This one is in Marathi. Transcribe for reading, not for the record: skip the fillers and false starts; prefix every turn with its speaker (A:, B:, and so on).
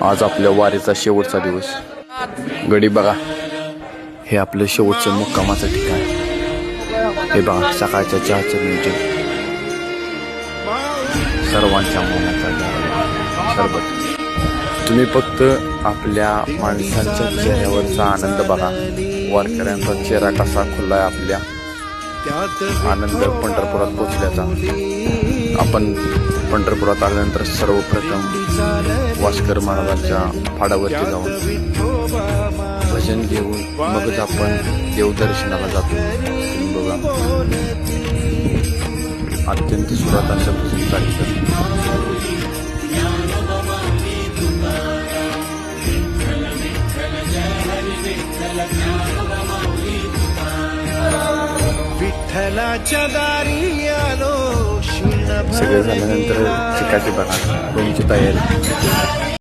A: आज आपल्या वारीचा शेवटचा दिवस. गडी बघा, हे आपलं शेवटचं मुक्कामाचं ठिकाण. हे बघा सकाळच्या चहाचं नियोजन, सर्वांच्या मनाचा सरबत. तुम्ही फक्त आपल्या माणसांच्या चेहऱ्यावरचा आनंद बघा. वारकऱ्यांचा चेहरा कसा खुला आहे आपल्या आनंद पंढरपुरात पोचल्याचा. आपण पंढरपुरात आल्यानंतर सर्वप्रथम वास्कर महाराजांच्या फाडावरती जाऊन भजन घेऊन मगच आपण देवदर्शनाला जातो. तुम्ही बघा, अत्यंत सुरात असं भजन चालतं.
B: विठ्ठलाच्या दारी आलो.
A: सगळं झाल्यानंतर चिकाची बघा, रूमची तयारी.